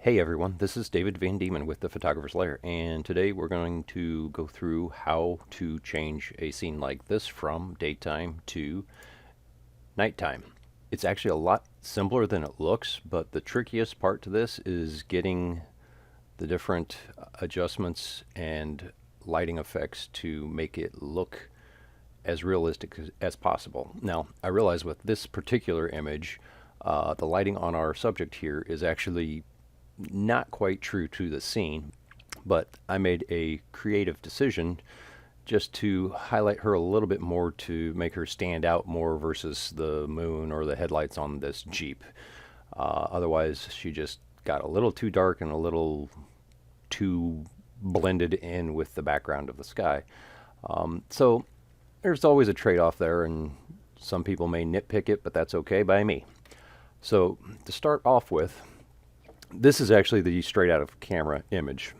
Hey everyone, this is David Van Diemen with the Photographer's Lair, and today we're going to go through how to change a scene like this from daytime to nighttime. It's actually a lot simpler than it looks, but the trickiest part to this is getting the different adjustments and lighting effects to make it look as realistic as possible. Now, I realize with this particular image, the lighting on our subject here is actually not quite true to the scene, but I made a creative decision just to highlight her a little bit more to make her stand out more versus the moon or the headlights on this Jeep. Otherwise, she just got a little too dark and a little too blended in with the background of the sky. So there's always a trade-off there, and some people may nitpick it, but that's okay by me. So to start off with, this is actually the straight out of camera image.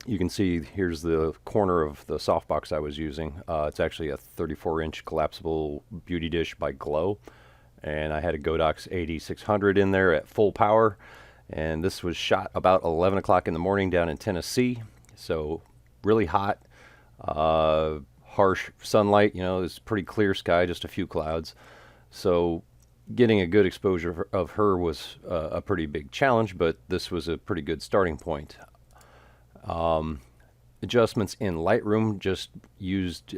You can see here's the corner of the softbox I was using. It's actually a 34-inch collapsible beauty dish by Glow, and I had a Godox 8600 in there at full power, and this was shot about 11 o'clock in the morning down in Tennessee, so really hot, harsh sunlight. You know, it's pretty clear sky, just a few clouds. So getting a good exposure of her was a pretty big challenge, but this was a pretty good starting point. Adjustments in Lightroom just used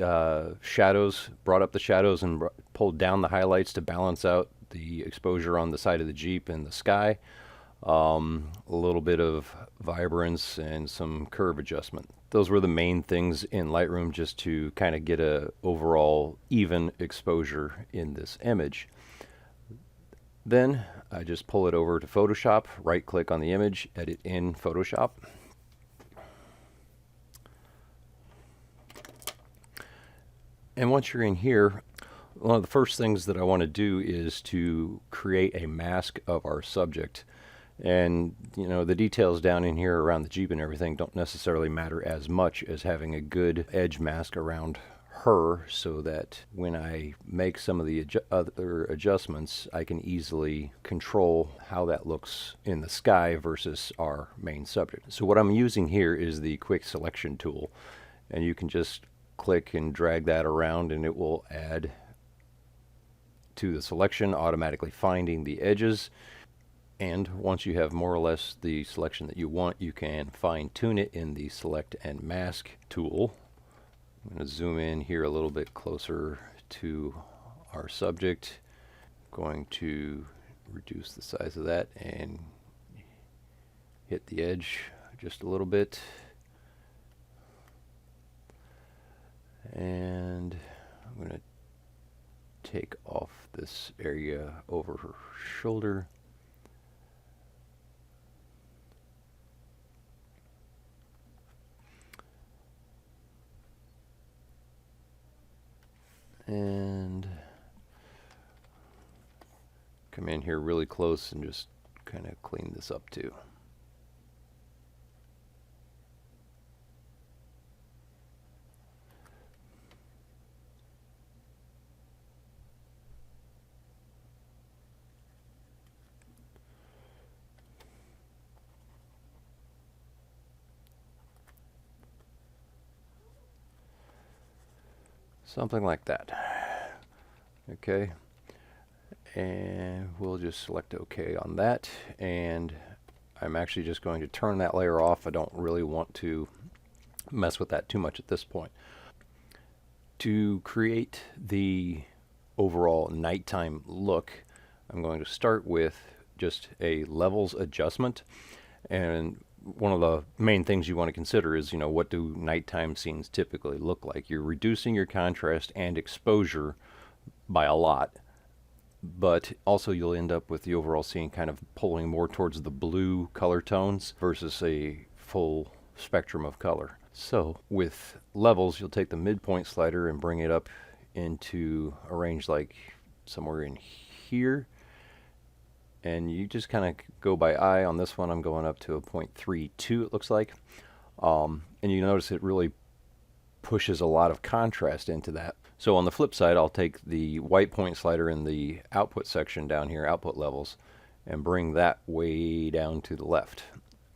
shadows, brought up the shadows and pulled down the highlights to balance out the exposure on the side of the Jeep and the sky. A little bit of vibrance and some curve adjustment. Those were the main things in Lightroom, just to kind of get a overall even exposure in this image. Then I just pull it over to Photoshop, right click on the image, edit in Photoshop. And once you're in here, one of the first things that I want to do is to create a mask of our subject. And you know, the details down in here around the Jeep and everything don't necessarily matter as much as having a good edge mask around her, so that when I make some of the other adjustments, I can easily control how that looks in the sky versus our main subject. So what I'm using here is the quick selection tool, and you can just click and drag that around and it will add to the selection, automatically finding the edges. And once you have more or less the selection that you want, you can fine tune it in the select and mask tool. I'm going to zoom in here a little bit closer to our subject. Going to reduce the size of that and hit the edge just a little bit. And I'm going to take off this area over her shoulder. And come in here really close and just kind of clean this up too. Something like that. Okay, and we'll just select OK on that, and I'm actually just going to turn that layer off. I don't really want to mess with that too much at this point. To create the overall nighttime look, I'm going to start with just a levels adjustment, and one of the main things you want to consider is, you know, what do nighttime scenes typically look like? You're reducing your contrast and exposure by a lot, but also you'll end up with the overall scene kind of pulling more towards the blue color tones versus a full spectrum of color. So with levels, you'll take the midpoint slider and bring it up into a range like somewhere in here. And you just kind of go by eye. On this one, I'm going up to a 0.32, it looks like. And you notice it really pushes a lot of contrast into that. So on the flip side, I'll take the white point slider in the output section down here, output levels, and bring that way down to the left.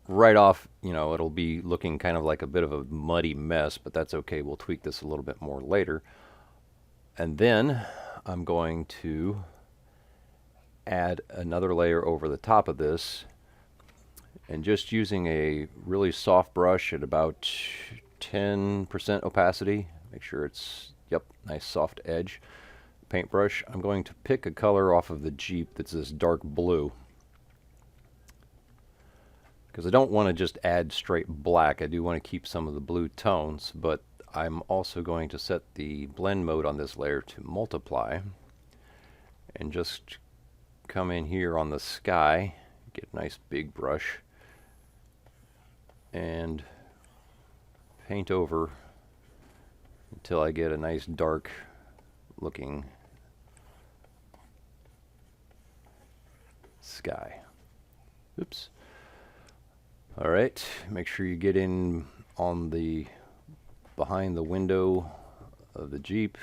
Right off, it'll be looking kind of like a bit of a muddy mess, but that's okay. We'll tweak this a little bit more later. And then I'm going to add another layer over the top of this, and just using a really soft brush at about 10% opacity, make sure it's, yep, nice soft edge paintbrush. I'm going to pick a color off of the Jeep that's this dark blue, because I don't want to just add straight black. I do want to keep some of the blue tones, but I'm also going to set the blend mode on this layer to multiply, and just come in here on the sky, get a nice big brush, and paint over until I get a nice dark looking sky. Oops. All right, make sure you get in on the behind the window of the Jeep.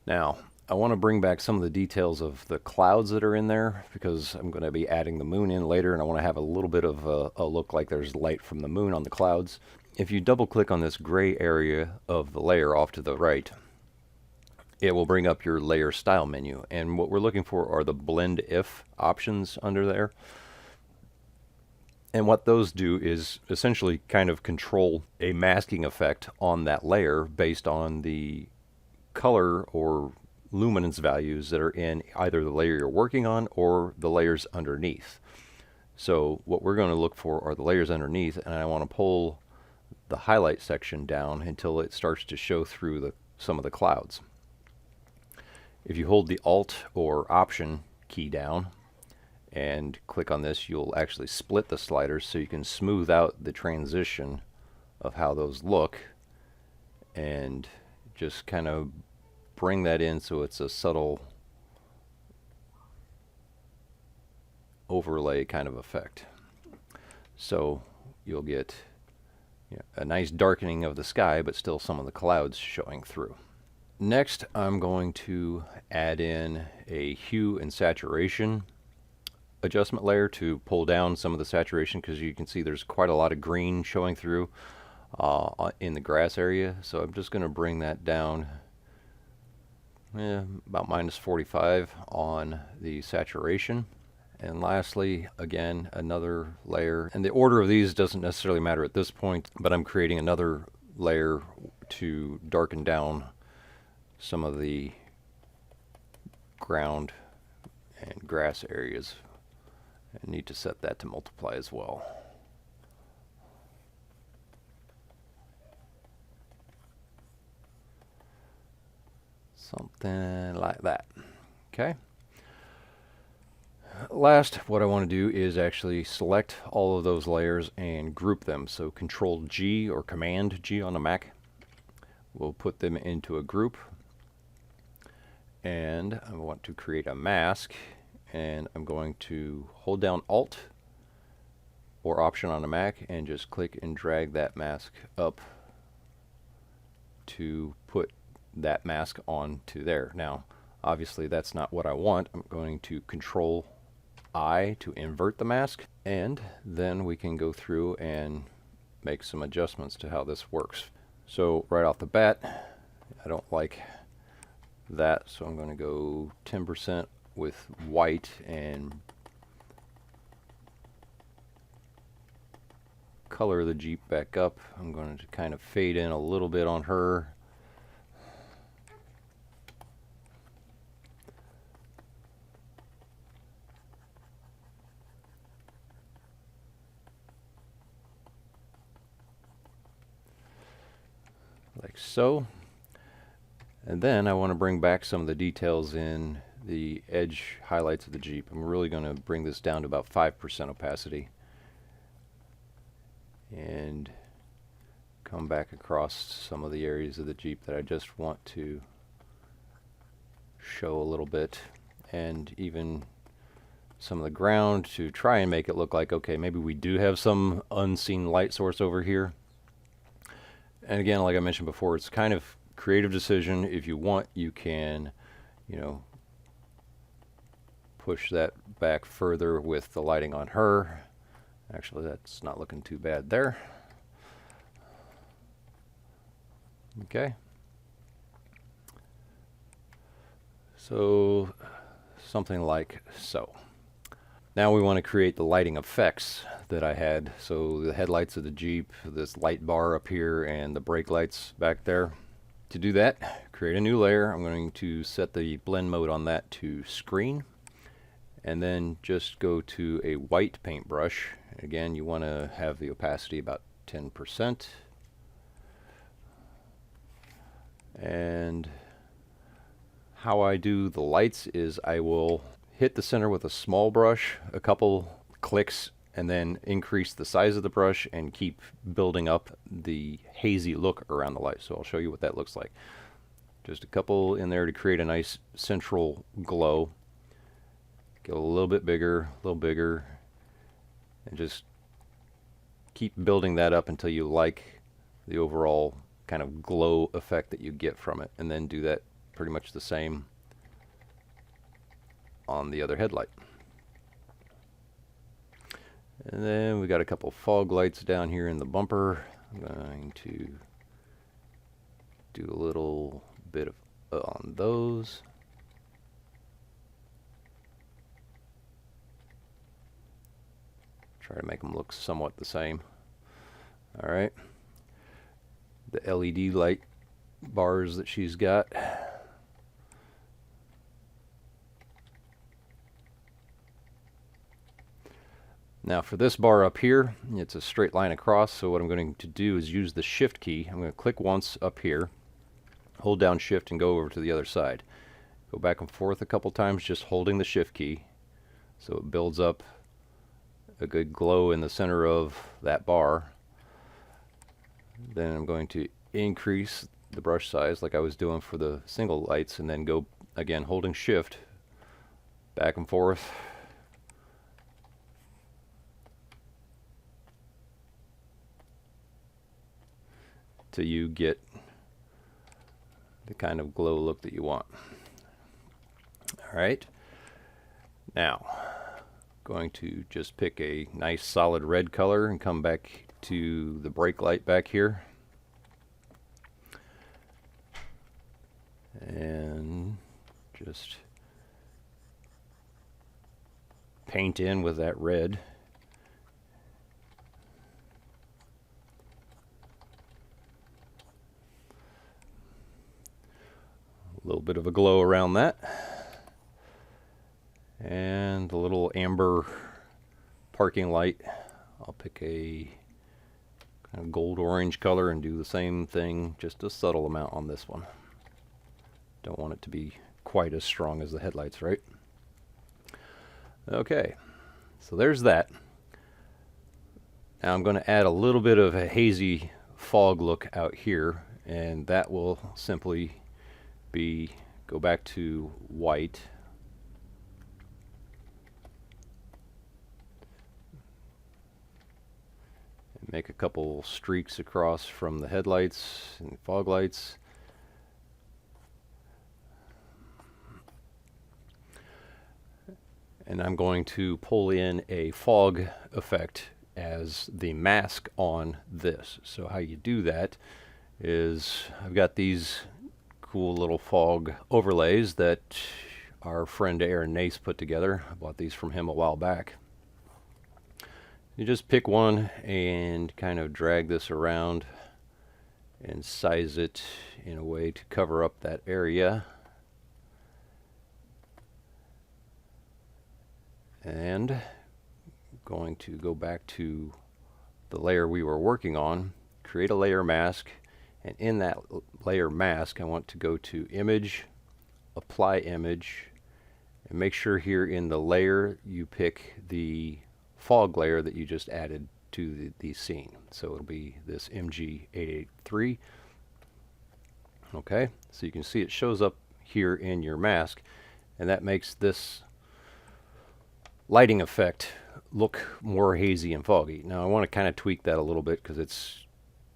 Now, I want to bring back some of the details of the clouds that are in there, because I'm going to be adding the moon in later, and I want to have a little bit of a look like there's light from the moon on the clouds. If you double click on this gray area of the layer off to the right, it will bring up your layer style menu, and what we're looking for are the blend if options under there. And what those do is essentially kind of control a masking effect on that layer based on the color or luminance values that are in either the layer you're working on or the layers underneath. So what we're going to look for are the layers underneath, and I want to pull the highlight section down until it starts to show through some of the clouds. If you hold the Alt or Option key down and click on this, you'll actually split the sliders so you can smooth out the transition of how those look, and just kind of bring that in so it's a subtle overlay kind of effect. So you'll get a nice darkening of the sky, but still some of the clouds showing through. Next, I'm going to add in a hue and saturation adjustment layer to pull down some of the saturation, because you can see there's quite a lot of green showing through in the grass area. So I'm just going to bring that down about -45 on the saturation. And lastly, again, another layer. And the order of these doesn't necessarily matter at this point, but I'm creating another layer to darken down some of the ground and grass areas. I need to set that to multiply as well. Something like that. Okay. Last, what I want to do is actually select all of those layers and group them. So Control G or Command G on a Mac will put them into a group. And I want to create a mask, and I'm going to hold down Alt or Option on a Mac and just click and drag that mask up to put that mask onto there. Now, obviously that's not what I want. I'm going to Control I to invert the mask, and then we can go through and make some adjustments to how this works. So right off the bat, I don't like that, so I'm going to go 10% with white and color the Jeep back up. I'm going to kind of fade in a little bit on her. Like so. And then I want to bring back some of the details in the edge highlights of the Jeep. I'm really going to bring this down to about 5% opacity and come back across some of the areas of the Jeep that I just want to show a little bit, and even some of the ground, to try and make it look like, okay, maybe we do have some unseen light source over here. And again, like I mentioned before, it's kind of creative decision. If you want, you can, push that back further with the lighting on her. Actually, that's not looking too bad there. Okay. So something like so. Now we want to create the lighting effects that I had. So the headlights of the Jeep, this light bar up here, and the brake lights back there. To do that, create a new layer. I'm going to set the blend mode on that to screen. And then just go to a white paintbrush. Again, you want to have the opacity about 10%. And how I do the lights is I will hit the center with a small brush, a couple clicks, and then increase the size of the brush and keep building up the hazy look around the light. So I'll show you what that looks like. Just a couple in there to create a nice central glow. Go a little bit bigger, a little bigger, and just keep building that up until you like the overall kind of glow effect that you get from it. And then do that pretty much the same on the other headlight. And then we got a couple fog lights down here in the bumper. I'm going to do a little bit of on those. Try to make them look somewhat the same. All right. The LED light bars that she's got. Now for this bar up here, it's a straight line across, so what I'm going to do is use the Shift key. I'm going to click once up here, hold down Shift and go over to the other side. Go back and forth a couple times just holding the Shift key so it builds up a good glow in the center of that bar. Then I'm going to increase the brush size like I was doing for the single lights, and then go again holding Shift back and forth. Till you get the kind of glow look that you want. All right. Now, going to just pick a nice solid red color and come back to the brake light back here. And just paint in with that red. A little bit of a glow around that. And the little amber parking light, I'll pick a kind of gold orange color and do the same thing, just a subtle amount on this one. Don't want it to be quite as strong as the headlights, right? Okay, so there's that. Now I'm going to add a little bit of a hazy fog look out here, and that will simply go back to white. And make a couple streaks across from the headlights and fog lights. And I'm going to pull in a fog effect as the mask on this. So how you do that is I've got these cool little fog overlays that our friend Aaron Nace put together. I bought these from him a while back. You just pick one and kind of drag this around and size it in a way to cover up that area. And going to go back to the layer we were working on, create a layer mask. And in that layer mask, I want to go to Image, Apply Image, and make sure here in the layer you pick the fog layer that you just added to the scene. So it'll be this MG883. Okay, so you can see it shows up here in your mask, and that makes this lighting effect look more hazy and foggy. Now I want to kind of tweak that a little bit because it's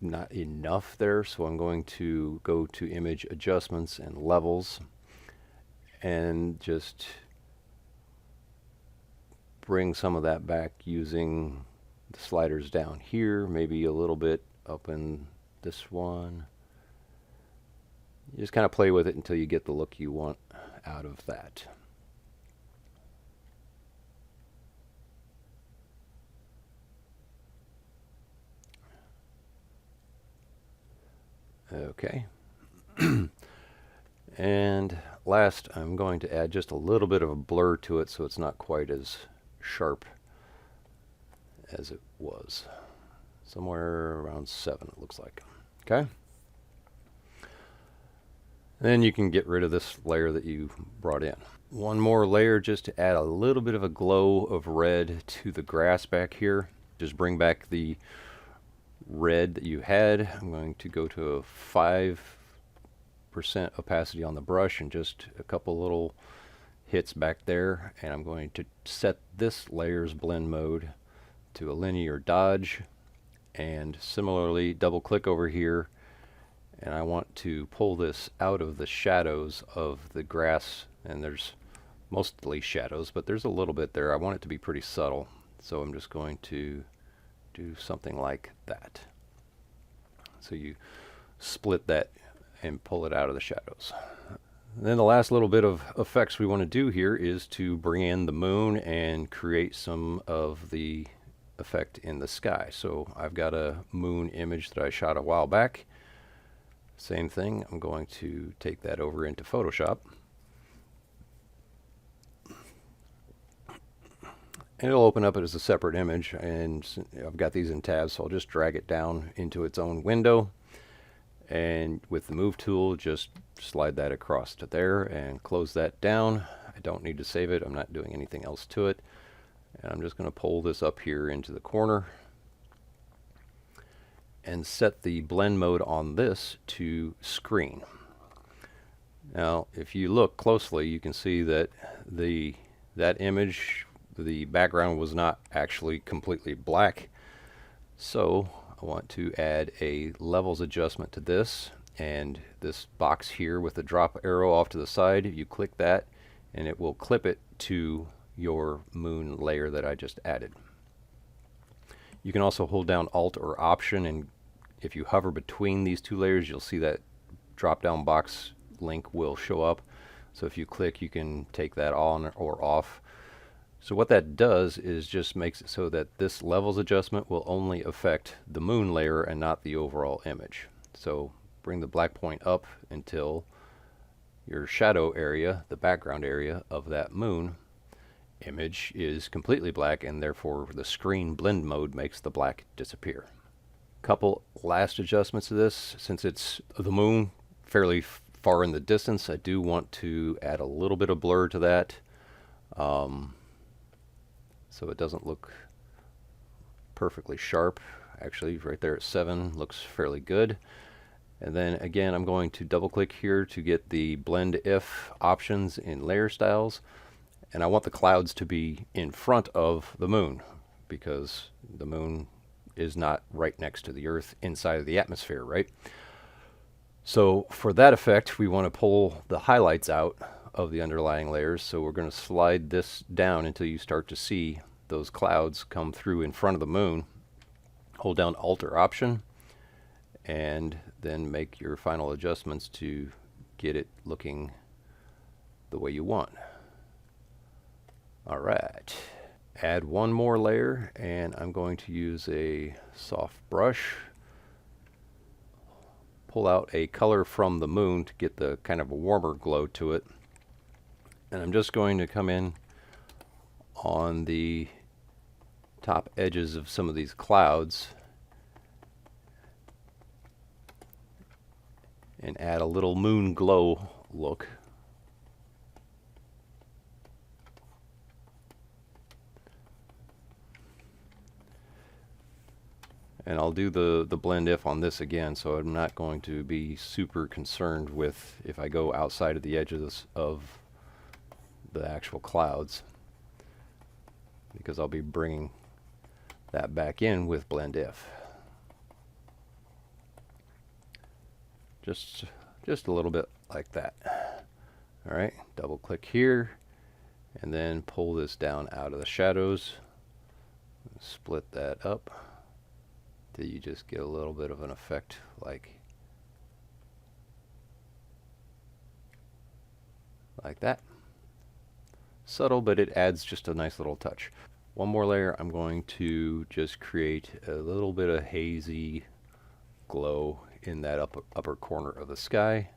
not enough there, so I'm going to go to Image Adjustments and Levels and just bring some of that back using the sliders down here, maybe a little bit up in this one. You just kind of play with it until you get the look you want out of that. Okay. And last, I'm going to add just a little bit of a blur to it so it's not quite as sharp as it was. Somewhere around 7, it looks like. Okay. Then you can get rid of this layer that you brought in. One more layer just to add a little bit of a glow of red to the grass back here. Just bring back the red that you had. I'm going to go to a 5% opacity on the brush and just a couple little hits back there. And I'm going to set this layer's blend mode to a linear dodge. And similarly, double click over here. And I want to pull this out of the shadows of the grass. And there's mostly shadows, but there's a little bit there. I want it to be pretty subtle. So I'm just going to do something like that. So you split that and pull it out of the shadows. And then the last little bit of effects we want to do here is to bring in the moon and create some of the effect in the sky. So I've got a moon image that I shot a while back. Same thing, I'm going to take that over into Photoshop. And it'll open up as a separate image, and I've got these in tabs, so I'll just drag it down into its own window. And with the move tool, just slide that across to there and close that down. I don't need to save it, I'm not doing anything else to it. And I'm just going to pull this up here into the corner and set the blend mode on this to screen. Now, if you look closely, you can see that that image, the background was not actually completely black. So I want to add a levels adjustment to this, and this box here with the drop arrow off to the side, you click that and it will clip it to your moon layer that I just added. You can also hold down Alt or Option, and if you hover between these two layers, you'll see that drop down box link will show up. So if you click, you can take that on or off. So what that does is just makes it so that this levels adjustment will only affect the moon layer and not the overall image. So bring the black point up until your shadow area, the background area of that moon image, is completely black, and therefore the screen blend mode makes the black disappear. Couple last adjustments to this. Since it's the moon fairly far in the distance, I do want to add a little bit of blur to that. So it doesn't look perfectly sharp. Actually, right there at 7 looks fairly good. And then again, I'm going to double click here to get the blend if options in layer styles. And I want the clouds to be in front of the moon, because the moon is not right next to the Earth inside of the atmosphere, right? So for that effect, we want to pull the highlights out of the underlying layers. So we're going to slide this down until you start to see those clouds come through in front of the moon. Hold down Alt or Option, and then make your final adjustments to get it looking the way you want. All right. Add one more layer, and I'm going to use a soft brush. Pull out a color from the moon to get the kind of a warmer glow to it. And I'm just going to come in on the top edges of some of these clouds and add a little moon glow look. And I'll do the blend if on this again, so I'm not going to be super concerned with if I go outside of the edges of the actual clouds, because I'll be bringing that back in with blend if. Just a little bit like that. All right, double click here, and then pull this down out of the shadows, split that up till you just get a little bit of an effect like that. Subtle, but it adds just a nice little touch. One more layer, I'm going to just create a little bit of hazy glow in that upper corner of the sky.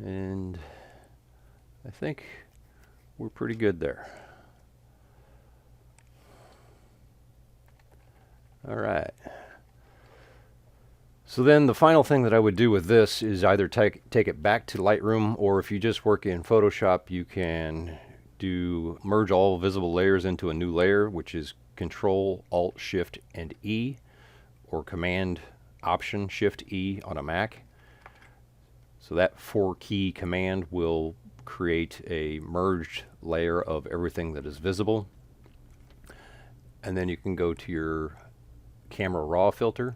And I think we're pretty good there. All right. So then the final thing that I would do with this is either take it back to Lightroom, or if you just work in Photoshop, you can merge all visible layers into a new layer, which is Control Alt Shift and E, or Command Option Shift E on a Mac. So that 4-key command will create a merged layer of everything that is visible. And then you can go to your Camera Raw filter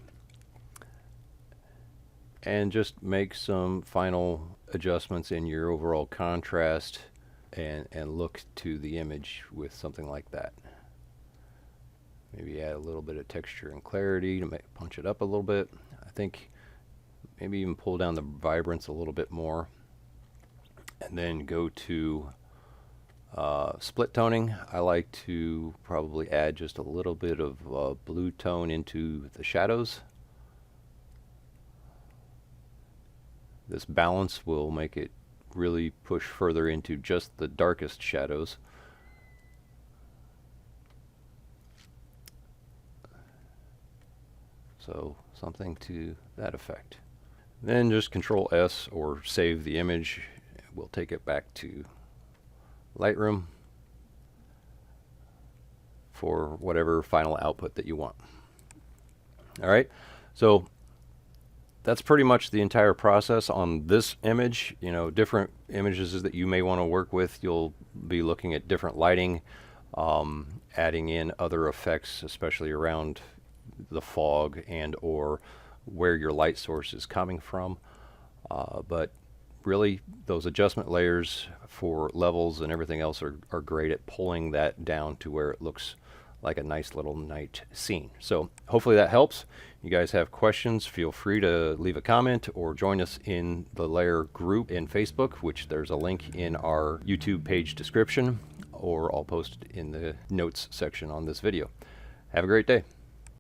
and just make some final adjustments in your overall contrast and look to the image with something like that. Maybe add a little bit of texture and clarity to punch it up a little bit. I think maybe even pull down the vibrance a little bit more. And then go to split toning. I like to probably add just a little bit of blue tone into the shadows. This balance will make it really push further into just the darkest shadows. So something to that effect. Then just Control S or save the image. We'll take it back to Lightroom for whatever final output that you want. All right, so that's pretty much the entire process on this image. You know, different images that you may want to work with, you'll be looking at different lighting, adding in other effects, especially around the fog and or where your light source is coming from. But really, those adjustment layers for levels and everything else are great at pulling that down to where it looks like a nice little night scene. So hopefully that helps. You guys have questions, feel free to leave a comment or join us in the layer group in Facebook, which there's a link in our YouTube page description, or I'll post it in the notes section on this video. Have a great day.